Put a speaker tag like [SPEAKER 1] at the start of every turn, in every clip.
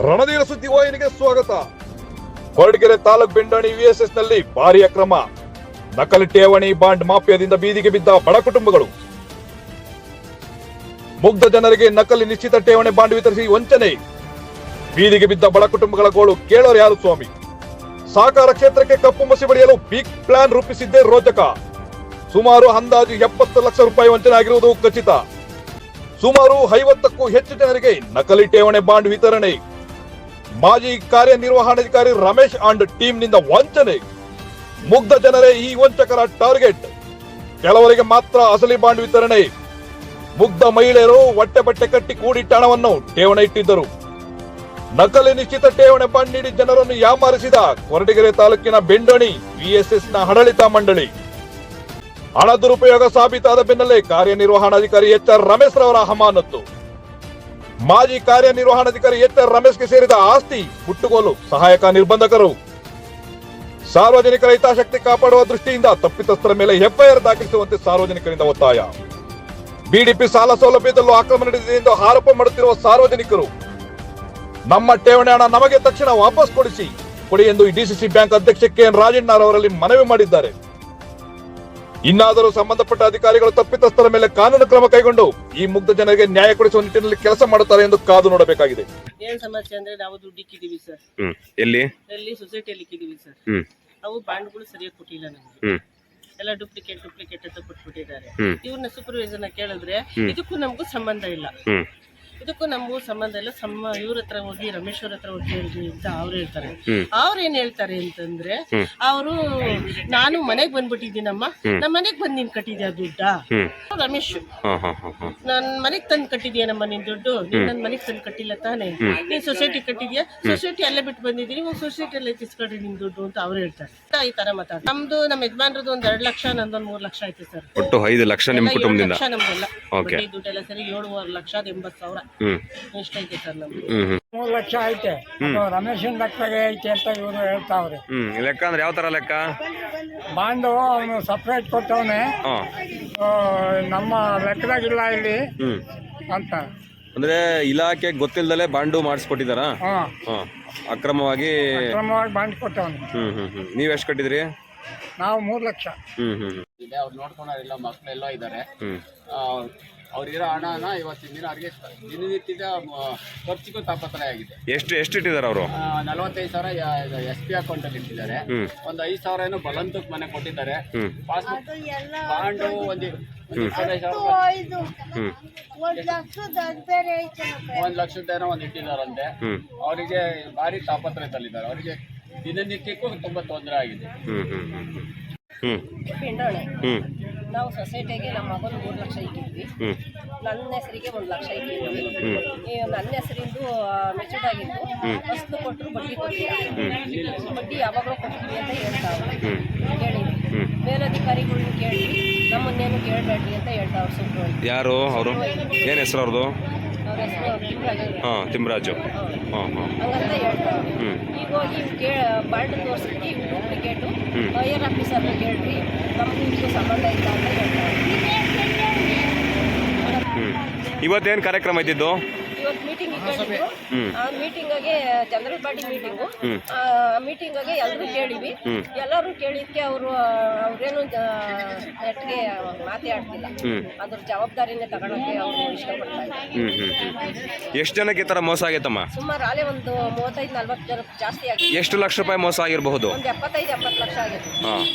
[SPEAKER 1] ರಣಧೀರ ಸುದ್ದಿವಾಹಿನಿಗೆ ಸ್ವಾಗತ. ಕೊರಟಗೆರೆ ತಾಲೂಕು ಬೆಂಡಾಣಿ ವಿಎಸ್ಎಸ್ ನಲ್ಲಿ ಭಾರಿ ಅಕ್ರಮ. ನಕಲಿ ಠೇವಣಿ ಬಾಂಡ್ ಮಾಫಿಯಾದಿಂದ ಬೀದಿಗೆ ಬಿದ್ದ ಬಡ ಕುಟುಂಬಗಳು. ಮುಗ್ಧ ಜನರಿಗೆ ನಕಲಿ ನಿಶ್ಚಿತ ಠೇವಣಿ ಬಾಂಡ್ ವಿತರಿಸಿ ವಂಚನೆ. ಬೀದಿಗೆ ಬಿದ್ದ ಬಡ ಕುಟುಂಬಗಳ ಗೋಳು ಕೇಳೋರು ಯಾರು ಸ್ವಾಮಿ. ಸಹಕಾರ ಕ್ಷೇತ್ರಕ್ಕೆ ಕಪ್ಪು ಮಸಿ ಬಳಿಯಲು ಬಿಗ್ ಪ್ಲಾನ್ ರೂಪಿಸಿದ್ದೇ ರೋಚಕ. ಸುಮಾರು ಅಂದಾಜು 70 ಲಕ್ಷ ರೂಪಾಯಿ ವಂಚನೆ ಆಗಿರುವುದು ಖಚಿತ. ಸುಮಾರು 50ಕ್ಕೂ ಹೆಚ್ಚು ಜನರಿಗೆ ನಕಲಿ ಠೇವಣಿ ಬಾಂಡ್ ವಿತರಣೆ. ಮಾಜಿ ಕಾರ್ಯನಿರ್ವಹಣಾಧಿಕಾರಿ ರಮೇಶ್ ಅಂಡ್ ಟೀಮ್ ನಿಂದ ವಂಚನೆ. ಮುಗ್ಧ ಜನರೇ ಈ ವಂಚಕರ ಟಾರ್ಗೆಟ್. ಕೆಲವರಿಗೆ ಮಾತ್ರ ಅಸಲಿ ಬಾಂಡ್ ವಿತರಣೆ. ಮುಗ್ಧ ಮಹಿಳೆಯರು ಹೊಟ್ಟೆ ಬಟ್ಟೆ ಕಟ್ಟಿ ಕೂಡಿಟ್ಟ ಹಣವನ್ನು ಠೇವಣಿ ಇಟ್ಟಿದ್ದರು. ನಕಲಿ ನಿಶ್ಚಿತ ಠೇವಣಿ ಬಾಂಡ್ ನೀಡಿ ಜನರನ್ನು ಯಾಮಾರಿಸಿದ ಕೊರಟಗೆರೆ ತಾಲೂಕಿನ ಬೆಂಡಾಣಿ ವಿಎಸ್ಎಸ್ ನ ಆಡಳಿತ ಮಂಡಳಿ. ಹಣ ದುರುಪಯೋಗ ಸಾಬೀತಾದ ಬೆನ್ನಲ್ಲೇ ಕಾರ್ಯನಿರ್ವಹಣಾಧಿಕಾರಿ HR ರಮೇಶ್ ರವರ ಅಮಾನತ್ತು. ಮಾಜಿ ಕಾರ್ಯನಿರ್ವಹಣಾಧಿಕಾರಿ HR ರಮೇಶ್ಗೆ ಸೇರಿದ ಆಸ್ತಿ ಮುಟ್ಟುಗೋಲು ಸಹಾಯಕ ನಿರ್ಬಂಧಕರು. ಸಾರ್ವಜನಿಕರ ಹಿತಾಸಕ್ತಿ ಕಾಪಾಡುವ ದೃಷ್ಟಿಯಿಂದ ತಪ್ಪಿತಸ್ಥರ ಮೇಲೆ FIR ದಾಖಲಿಸುವಂತೆ ಸಾರ್ವಜನಿಕರಿಂದ ಒತ್ತಾಯ. ಬಿಡಿಪಿ ಸಾಲ ಸೌಲಭ್ಯದಲ್ಲೂ ಅಕ್ರಮ ನಡೆದಿದೆ ಎಂದು ಆರೋಪ ಮಾಡುತ್ತಿರುವ ಸಾರ್ವಜನಿಕರು ನಮ್ಮ ಠೇವಣಿ ಹಣ ನಮಗೆ ತಕ್ಷಣ ವಾಪಸ್ ಕೊಡಿ ಎಂದು DCC ಬ್ಯಾಂಕ್ ಅಧ್ಯಕ್ಷ KN ರಾಜಣ್ಣ ಅವರಲ್ಲಿ ಮನವಿ ಮಾಡಿದ್ದಾರೆ. ಇನ್ನಾದರೂ ಸಂಬಂಧಪಟ್ಟ ಅಧಿಕಾರಿಗಳು ತಪ್ಪಿತಸ್ಥರ ಮೇಲೆ ಕಾನೂನು ಕ್ರಮ ಕೈಗೊಂಡು ಈ ಮುಗ್ಧ ಜನರಿಗೆ ನ್ಯಾಯ ಕೊಡಿಸುವ ನಿಟ್ಟಿನಲ್ಲಿ ಕೆಲಸ ಮಾಡುತ್ತಾರೆ ಎಂದು ಕಾದು ನೋಡಬೇಕಾಗಿದೆ.
[SPEAKER 2] ಏನ್ ಸಮಸ್ಯೆ ಅಂದ್ರೆ ನಾವು ದುಡ್ಡು ಇಕ್ಕಿದೀವಿ ಸರ್. ಎಲ್ಲಿ ಸೊಸೈಟಿಯಲ್ಲಿ ಇಕ್ಕಿದೀವಿ ಸರ್. ಅವು ಬಾಂಡ್ಗಳು ಸರಿಯಾಗಿ ಕೊಟ್ಟಿಲ್ಲ ನಮ್ಗೆ. ಎಲ್ಲ ಡುಪ್ಲಿಕೇಟ್ ಅಂತ ಕೊಟ್ಬಿಟ್ಟಿದ್ದಾರೆ. ಇವ್ರನ್ನ ಸೂಪರ್ವೈಸರ್ ನ ಕೇಳಿದ್ರೆ ಇದಕ್ಕೂ ನಮಗೂ ಸಂಬಂಧ ಇಲ್ಲ, ಇದಕ್ಕೂ ನಮಗೂ ಸಂಬಂಧ ಇಲ್ಲ. ಇವ್ರ ಹತ್ರ ಹೋಗಿ ರಮೇಶ್ ಅವ್ರ ಹತ್ರ ಹೋಗಿ ಹೇಳ್ರಿ ಅಂತ ಅವ್ರು ಹೇಳ್ತಾರೆ. ಅವ್ರು ಏನ್ ಹೇಳ್ತಾರೆ ಅಂತಂದ್ರೆ, ಅವರು ನಾನು ಮನೆಗ್ ಬಂದ್ಬಿಟ್ಟಿದ್ದೀನಮ್ಮ, ನಮ್ಮ ಮನೆಗ್ ಬಂದ್ ನೀನ್ ಕಟ್ಟಿದ್ಯಾ ದುಡ್ಡ? ರಮೇಶ್, ನನ್ ಮನೆಗ್ ತಂದು ಕಟ್ಟಿದ್ಯಾನಮ್ಮ ನಿನ್ ದುಡ್ಡು? ನೀನ್ ನನ್ ಮನೆಗ್ ತಂದು ಕಟ್ಟಿಲ್ಲ ತಾನೆ, ನೀನ್ ಸೊಸೈಟಿ ಕಟ್ಟಿದ್ಯಾ, ಸೊಸೈಟಿ ಅಲ್ಲೇ ಬಿಟ್ಟು ಬಂದಿದ್ದೀನಿ, ಸೊಸೈಟಿಯಲ್ಲೇ ತಿಸ್ಕೊಡ್ರಿ ನಿನ್ ದುಡ್ಡು ಅಂತ ಅವ್ರು ಹೇಳ್ತಾರೆ. ಈ ತರ ಮಾತಾಡ. ನಮ್ದು ನಮ್ಮ ಯಜಮಾನ್ರದ್ದು 2 ಲಕ್ಷ, ನಂದೊಂದು 3 ಲಕ್ಷ ಆಯ್ತು ಸರ್.
[SPEAKER 3] ಒಟ್ಟು 5 ಲಕ್ಷ ನಿಮ್ ಕುಟುಂಬದಿಂದ?
[SPEAKER 2] ಲಕ್ಷ ನಮ್ದೆಲ್ಲ ದುಡ್ಡೆಲ್ಲ ಸರಿ 7,80,000 ಎಷ್ಟೈತೆ ಸರ್ ನಮ್ದು?
[SPEAKER 4] 3 ಲಕ್ಷ ಐತೆ. ರಮೇಶನ್ ಲೆಕ್ಕಗೆ ಐತೆ ಅಂತ ಇವರು ಹೇಳ್ತಾವ್ರೆ.
[SPEAKER 3] ಲೆಕ್ಕ ಅಂದ್ರೆ ಯಾವ ತರ ಲೆಕ್ಕ?
[SPEAKER 4] ಬಾಂಡು ಅವನು ಸಪ್ರೇಟ್ ಕೊಟ್ಟವನೆ, ನಮ್ಮ ಲೆಕ್ಕದಾಗಿಲ್ಲ ಇಲ್ಲಿ ಅಂತ.
[SPEAKER 3] ಅಂದ್ರೆ ಇಲಾಖೆ ಗೊತ್ತಿಲ್ದಲೆ ಬಾಂಡು ಮಾಡಿಸ್ಕೊಟ್ಟಿದಾರ? ಅಕ್ರಮವಾಗಿ
[SPEAKER 4] ಬಾಂಡ್ ಕೊಟ್ಟವನು.
[SPEAKER 3] ನೀವ್ ಎಷ್ಟು ಕಟ್ಟಿದ್ರಿ?
[SPEAKER 4] ನಾವು 3 ಲಕ್ಷ.
[SPEAKER 5] ಅವ್ರು ನೋಡ್ಕೊಳೋರಿಲ್ಲ, ಮಕ್ಕಳೆಲ್ಲ ಇದ್ದಾರೆ. ಅವ್ರಿಗಿರೋ ಹಣನ ಇವತ್ತಿನ ದಿನ ಅವ್ರಿಗೆ ದಿನನಿತ್ಯದ ಖರ್ಚಿಗೂ ತಾಪತ್ರಯ ಆಗಿದೆ.
[SPEAKER 3] ಎಷ್ಟು ಇಟ್ಟಿದ್ದಾರೆ ಅವರು?
[SPEAKER 5] 45,000 SP ಅಕೌಂಟಲ್ಲಿ ಇಟ್ಟಿದ್ದಾರೆ. ಒಂದು 5,000 ಏನೋ ಬಲಂತಕ್ಕೆ ಮನೆ ಕೊಟ್ಟಿದ್ದಾರೆ. ಪಾಸ್ಬುಕ್ ಬಾಂಡು ಒಂದು 1 ಲಕ್ಷದ್ದೇನೋ ಒಂದು ಇಟ್ಟಿದ್ದಾರಂತೆ. ಅವರಿಗೆ ಭಾರಿ ತಾಪತ್ರಯದಲ್ಲಿದ್ದಾರೆ. ಅವರಿಗೆ ದಿನನಿತ್ಯಕ್ಕೂ ತುಂಬ ತೊಂದರೆ ಆಗಿದೆ.
[SPEAKER 2] ಬೆಂಡಾಣೆ ನಾವು ಸೊಸೈಟಿಗೆ ನಮ್ಮ ಮಗನ 3 ಲಕ್ಷ ಇಟ್ಟಿದ್ವಿ. ನನ್ನ ಹೆಸರಿಗೆ 1 ಲಕ್ಷ ಇಟ್ಟಿದ್ವಿ. ನನ್ನ ಹೆಸರಿಂದು ಮೆಚೂರ್ಡ್ ಆಗಿದ್ದು ಫಸ್ಟ್ ಕೊಟ್ಟರು, ಬಡ್ಡಿ ಕೊಟ್ಟಿಲ್ಲ. ಬಡ್ಡಿ ಯಾವಾಗಲೂ ಕೊಡ್ತೀವಿ ಅಂತ ಹೇಳ್ತಾವ್ರೆ. ಕೇಳಿದ್ವಿ ಮೇಲಧಿಕಾರಿಗಳನ್ನ ಕೇಳಿ, ನಮ್ಮನ್ನೇನು ಕೇಳಬೇಡ್ರಿ ಅಂತ ಹೇಳ್ತಾವ್ರು. ಸುಮ್ಮನೆ
[SPEAKER 3] ಯಾರು ಅವರು? ಏನು ಹೆಸರು ಅವ್ರದ್ದು?
[SPEAKER 2] ಅವ್ರ ಹೆಸರು
[SPEAKER 3] ತಿಮ್ಮರಾಜು
[SPEAKER 2] ಹಂಗಂತ ಹೇಳ್ತಾವ್ರೆ. ಈಗ ಹೋಗಿ ಬಾಂಡ್ ತೋರಿಸ್ಬಿಟ್ಟು ಇವ್ರು ಡೂಪ್ಲಿಕೇಟು, ಹೈಯರ್ ಆಫೀಸರ್ನ ಕೇಳ್ರಿ, ನಮ್ಗೂ ಇದಕ್ಕೂ ಸಂಬಂಧ ಇಲ್ಲ ಅಂತ ಹೇಳ್ತಾರೆ.
[SPEAKER 3] ಇವತ್ತೇನು ಕಾರ್ಯಕ್ರಮ ಇದ್ದಿದ್ದು?
[SPEAKER 2] ಇವತ್ತು ಮೀಟಿಂಗ್ ಕೇಳಿದ್ರು. ಆ ಮೀಟಿಂಗ್ಗೆ ಚಂದ್ರಪಾಡಿ ಮೀಟಿಂಗ್ಗೆ ಎಲ್ಲರೂ ಕೇಳಿವಿ. ಎಲ್ಲರೂ ಕೇಳಿದ್ಕೆ ಅವ್ರೇನು ನೆಟ್ಗೆ ಮಾತಾಡ್ತಿಲ್ಲ. ಅದ್ರ ಜವಾಬ್ದಾರಿನೇ ತಗೊಳಕ್ಕೆ ಅವರು ಇಷ್ಟಪಡ್ತಾ ಇದ್ದಾರೆ.
[SPEAKER 3] ಎಷ್ಟು ಜನಕ್ಕೆ ಈ ಥರ ಮೋಸ ಆಗೈತಮ್ಮ?
[SPEAKER 2] ಸುಮಾರು ಅಲ್ಲೇ ಒಂದು 35-40 ಜನ ಜಾಸ್ತಿ ಆಗಿದೆ.
[SPEAKER 3] ಎಷ್ಟು ಲಕ್ಷ ರೂಪಾಯಿ ಮೋಸ ಆಗಿರಬಹುದು?
[SPEAKER 2] ಒಂದು 75-80 ಲಕ್ಷ ಆಗಿದೆ.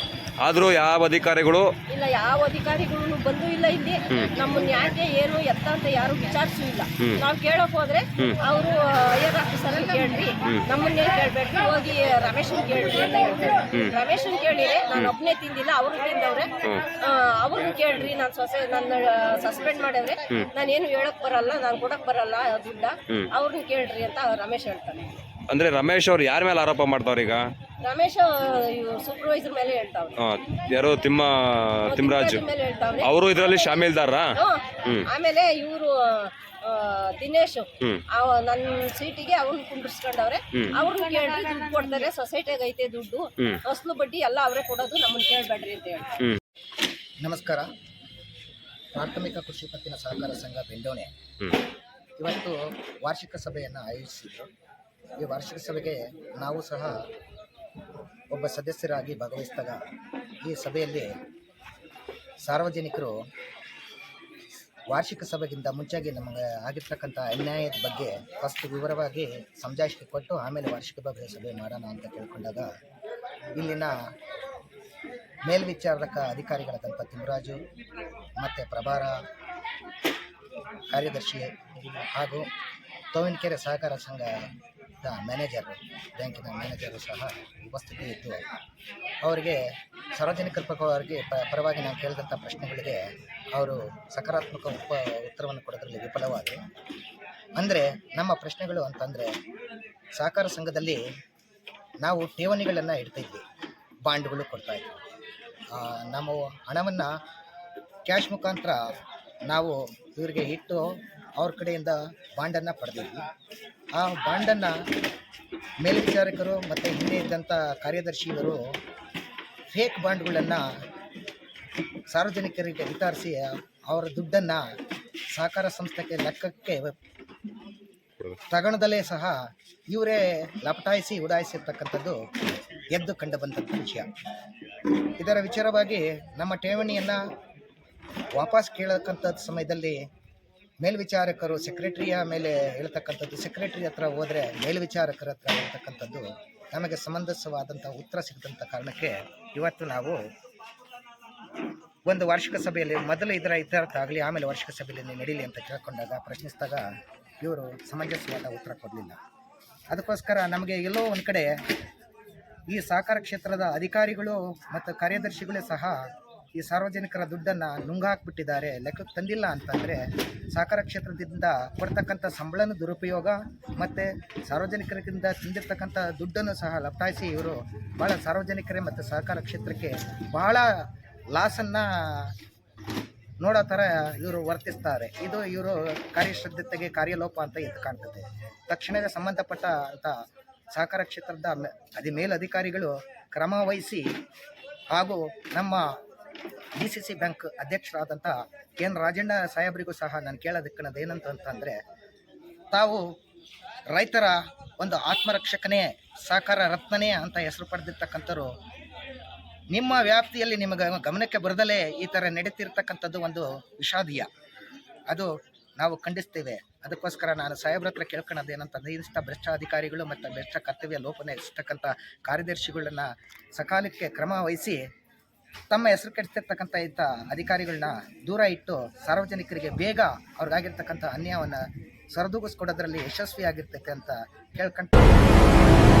[SPEAKER 3] ಆದ್ರೂ ಯಾವ ಅಧಿಕಾರಿಗಳು
[SPEAKER 2] ಇಲ್ಲ, ಯಾವ ಅಧಿಕಾರಿಗಳು ಬಂದು ಇಲ್ಲ. ಇಲ್ಲಿ ನಮ್ಮನ್ನ ಯಾಕೆ ಏನು ಎತ್ತ ಅಂತ ಯಾರು ವಿಚಾರಿಸೂ ಇಲ್ಲ. ನಾವು ಕೇಳಕ್ ಹೋದ್ರೆ ಅವರು ಹೈಯರ್ ಆಫೀಸರ್ ಕೇಳ್ರಿ, ನಮ್ಮನ್ನೇ ಕೇಳ್ಬೇಡ್ರಿ, ಹೋಗಿ ರಮೇಶನ್ ಕೇಳ್ರಿ ಅಂತ ಹೇಳ್ತಾರೆ. ರಮೇಶನ್ ಕೇಳಿದ್ರೆ ನಾನು ಒಬ್ಬನೇ ತಿಂದಿಲ್ಲ, ಅವರು ತಿಂದವ್ರೆ, ಅವ್ರನ್ನ ಕೇಳ್ರಿ, ನನ್ನ ಸಸ್ಪೆಂಡ್ ಮಾಡವ್ರೆ, ನಾನೇನು ಹೇಳಕ್ ಬರಲ್ಲ, ನಾನು ಕೊಡಕ್ ಬರಲ್ಲ ದುಡ್ಡ, ಅವ್ರನ್ನ ಕೇಳ್ರಿ ಅಂತ ರಮೇಶ್ ಹೇಳ್ತಾನೆ.
[SPEAKER 3] ಅಂದ್ರೆ ರಮೇಶ್ ಅವ್ರು ಯಾರ ಮೇಲೆ ಆರೋಪ ಮಾಡ್ತಾವ್ರ ಈಗ?
[SPEAKER 2] ರಮೇಶ್ ಸೂಪರ್ವೈಸರ್ ಮೇಲೆ ಹೇಳ್ತಾವ್ರೆ.
[SPEAKER 3] ಯಾರು? ತಿಮ್ಮರಾಜು ಅವರು ಇದರಲ್ಲಿ ಶಾಮೀಲ್ದಾರ?
[SPEAKER 2] ಆಮೇಲೆ ಇವರು ದಿನೇಶ್ ನನ್ನ ಸೀಟಿಗೆ ಅವ್ರನ್ನ ಕುಂಡ್ರಿಸ್ಕೊಂಡವ್ರೆ. ಅವ್ರನ್ನ ಕೇಳ್ರಿ, ದುಡ್ಡು ಕೊಡ್ತಾರೆ, ಸೊಸೈಟಿಗೆ ಐತೆ ದುಡ್ಡು, ಅಸಲು ಬಡ್ಡಿ ಎಲ್ಲ ಅವರೇ ಕೊಡೋದು, ನಮ್ಮನ್ನ ಕೇಳ್ಬೇಡ್ರಿ ಅಂತ ಹೇಳಿ.
[SPEAKER 6] ನಮಸ್ಕಾರ. ಪ್ರಾಥಮಿಕ ಕೃಷಿ ಪತ್ತಿನ ಸಹಕಾರ ಸಂಘ ಬೆಂಡೋಣೆ ಇವತ್ತು ವಾರ್ಷಿಕ ಸಭೆಯನ್ನು ಆಯೋಜಿಸಿದ್ರು. ಈ ವಾರ್ಷಿಕ ಸಭೆಗೆ ನಾವು ಸಹ ಒಬ್ಬ ಸದಸ್ಯರಾಗಿ ಭಾಗವಹಿಸಿದಾಗ ಈ ಸಭೆಯಲ್ಲಿ ಸಾರ್ವಜನಿಕರು ವಾರ್ಷಿಕ ಸಭೆಗಿಂತ ಮುಂಚೆಗೆ ನಮಗೆ ಆಗಿರ್ತಕ್ಕಂಥ ಅನ್ಯಾಯದ ಬಗ್ಗೆ ಫಸ್ಟ್ ವಿವರವಾಗಿ ಸಮಜಾಯಿಷಿ ಕೊಟ್ಟು ಆಮೇಲೆ ವಾರ್ಷಿಕ ಸಭೆ ಮಾಡೋಣ ಅಂತ ಕೇಳ್ಕೊಂಡಾಗ ಇಲ್ಲಿನ ಮೇಲ್ವಿಚಾರಕ ಅಧಿಕಾರಿಗಳಾದಂಥ ತಿಮ್ಮರಾಜು ಮತ್ತು ಪ್ರಭಾರ ಕಾರ್ಯದರ್ಶಿ ಹಾಗೂ ತೋವಿನಕೆರೆ ಸಹಕಾರ ಸಂಘದ ಮ್ಯಾನೇಜರು, ಬ್ಯಾಂಕಿನ ಮ್ಯಾನೇಜರು ಸಹ ಉಪಸ್ಥಿತಿ ಇದ್ದು ಅವರಿಗೆ ಸಾರ್ವಜನಿಕರ ಪರವಾಗಿ ನಾವು ಕೇಳಿದಂಥ ಪ್ರಶ್ನೆಗಳಿಗೆ ಅವರು ಸಕಾರಾತ್ಮಕ ಉತ್ತರವನ್ನು ಕೊಡೋದ್ರಲ್ಲಿ ವಿಫಲವಾಗಿ. ಅಂದರೆ ನಮ್ಮ ಪ್ರಶ್ನೆಗಳು ಅಂತಂದರೆ, ಸಹಕಾರ ಸಂಘದಲ್ಲಿ ನಾವು ಠೇವಣಿಗಳನ್ನು ಇಡ್ತಾಯಿದ್ವಿ, ಬಾಂಡ್ಗಳು ಕೊಡ್ತಾಯಿದ್ವಿ. ನಾವು ಹಣವನ್ನು ಕ್ಯಾಶ್ ಮುಖಾಂತರ ನಾವು ಇವರಿಗೆ ಇಟ್ಟು ಅವ್ರ ಕಡೆಯಿಂದ ಬಾಂಡನ್ನು ಪಡೆದಿದ್ವಿ. ಆ ಬಾಂಡನ್ನು ಮೇಲ್ವಿಚಾರಕರು ಮತ್ತು ಹಿಂದೆ ಇದ್ದಂಥ ಕಾರ್ಯದರ್ಶಿಯವರು ಫೇಕ್ ಬಾಂಡ್ಗಳನ್ನು ಸಾರ್ವಜನಿಕರಿಗೆ ವಿತರಿಸಿ ಅವರ ದುಡ್ಡನ್ನು ಸಹಕಾರ ಸಂಸ್ಥೆಗೆ ಲೆಕ್ಕಕ್ಕೆ ತಗೊಳ್ಳದಲ್ಲೇ ಸಹ ಇವರೇ ಲಪಟಾಯಿಸಿ ಉಡಾಯಿಸಿರ್ತಕ್ಕಂಥದ್ದು ಎದ್ದು ಕಂಡು ಬಂದಂಥ ವಿಷಯ. ಇದರ ವಿಚಾರವಾಗಿ ನಮ್ಮ ಠೇವಣಿಯನ್ನು ವಾಪಸ್ ಕೇಳತಕ್ಕಂಥ ಸಮಯದಲ್ಲಿ ಮೇಲ್ವಿಚಾರಕರು ಸೆಕ್ರೆಟರಿಯ ಮೇಲೆ ಹೇಳ್ತಕ್ಕಂಥದ್ದು, ಸೆಕ್ರೆಟರಿ ಹತ್ರ ಹೋದರೆ ಮೇಲ್ವಿಚಾರಕರ ಹತ್ರ ಹೇಳ್ತಕ್ಕಂಥದ್ದು ನಮಗೆ ಸಮಂಜಸವಾದಂಥ ಉತ್ತರ ಸಿಗದಂಥ ಕಾರಣಕ್ಕೆ ಇವತ್ತು ನಾವು ಒಂದು ವಾರ್ಷಿಕ ಸಭೆಯಲ್ಲಿ ಮೊದಲು ಇದರ ಇತ್ಯರ್ಥ ಆಗಲಿ, ಆಮೇಲೆ ವಾರ್ಷಿಕ ಸಭೆಯಲ್ಲಿ ನಡೀಲಿ ಅಂತ ಕೇಳ್ಕೊಂಡಾಗ ಪ್ರಶ್ನಿಸಿದಾಗ ಇವರು ಸಮಂಜಸವಾದ ಉತ್ತರ ಕೊಡಲಿಲ್ಲ. ಅದಕ್ಕೋಸ್ಕರ ನಮಗೆ ಎಲ್ಲೋ ಒಂದು ಕಡೆ ಈ ಸಹಕಾರ ಕ್ಷೇತ್ರದ ಅಧಿಕಾರಿಗಳು ಮತ್ತು ಕಾರ್ಯದರ್ಶಿಗಳೇ ಸಹ ಈ ಸಾರ್ವಜನಿಕರ ದುಡ್ಡನ್ನು ನುಂಗಾಕ್ಬಿಟ್ಟಿದ್ದಾರೆ, ಲೆಕ್ಕಕ್ಕೆ ತಂದಿಲ್ಲ ಅಂತಂದರೆ ಸಹಕಾರ ಕ್ಷೇತ್ರದಿಂದ ಕೊಡ್ತಕ್ಕಂಥ ಸಂಬಳನೂ ದುರುಪಯೋಗ ಮತ್ತು ಸಾರ್ವಜನಿಕರಿಗಿಂದ ತಿಂದಿರ್ತಕ್ಕಂಥ ದುಡ್ಡನ್ನು ಸಹ ಲಪಟಾಯಿಸಿ ಇವರು ಭಾಳ ಸಾರ್ವಜನಿಕರೇ ಮತ್ತು ಸಹಕಾರ ಕ್ಷೇತ್ರಕ್ಕೆ ಭಾಳ ಲಾಸನ್ನು ನೋಡೋ ಥರ ಇವರು ವರ್ತಿಸ್ತಾರೆ. ಇದು ಇವರು ಕಾರ್ಯಶ್ರದ್ಧತೆಗೆ ಕಾರ್ಯಲೋಪ ಅಂತ ಎದ್ದು ಕಾಣ್ತದೆ. ತಕ್ಷಣವೇ ಸಂಬಂಧಪಟ್ಟ ಅಂತ ಸಹಕಾರ ಕ್ಷೇತ್ರದ ಮೇಲಧಿಕಾರಿಗಳು ಕ್ರಮ ವಹಿಸಿ ಹಾಗೂ ನಮ್ಮ DCC ಬ್ಯಾಂಕ್ ಅಧ್ಯಕ್ಷರಾದಂಥ ಎನ್ ರಾಜಣ್ಣ ಸಾಹೇಬರಿಗೂ ಸಹ ನಾನು ಕೇಳೋದಕ್ಕನ್ನೋದು ಏನಂತಂದರೆ, ತಾವು ರೈತರ ಒಂದು ಆತ್ಮರಕ್ಷಕನೇ ಸಹಕಾರ ರತ್ನನೇ ಅಂತ ಹೆಸರು ಪಡೆದಿರ್ತಕ್ಕಂಥವ್ರು ನಿಮ್ಮ ವ್ಯಾಪ್ತಿಯಲ್ಲಿ ನಿಮಗೆ ಗಮನಕ್ಕೆ ಬರದಲೇ ಈ ಥರ ನಡೀತಿರ್ತಕ್ಕಂಥದ್ದು ಒಂದು ವಿಷಾದೀಯ. ಅದು ನಾವು ಖಂಡಿಸ್ತೇವೆ. ಅದಕ್ಕೋಸ್ಕರ ನಾನು ಸಾಹೇಬ್ರ ಹತ್ರ ಕೇಳ್ಕೊಳ್ಳೋದು ಏನಂತಂದರೆ, ಇಂಥ ಭ್ರಷ್ಟ ಅಧಿಕಾರಿಗಳು ಮತ್ತು ಭ್ರಷ್ಟ ಕರ್ತವ್ಯ ಲೋಪನೆ ಇರ್ತಕ್ಕಂಥ ಕಾರ್ಯದರ್ಶಿಗಳನ್ನ ಸಕಾಲಕ್ಕೆ ಕ್ರಮ ವಹಿಸಿ ತಮ್ಮ ಹೆಸರು ಕೆಡಿಸ್ತಿರ್ತಕ್ಕಂಥ ಇಂಥ ಅಧಿಕಾರಿಗಳನ್ನ ದೂರ ಇಟ್ಟು ಸಾರ್ವಜನಿಕರಿಗೆ ಬೇಗ ಅವ್ರಿಗಾಗಿರ್ತಕ್ಕಂಥ ಅನ್ಯಾಯವನ್ನು ಸರಿದೂಗಿಸ್ಕೊಡೋದ್ರಲ್ಲಿ ಯಶಸ್ವಿಯಾಗಿರ್ತೈತೆ ಅಂತ ಕೇಳ್ಕೊಂಡು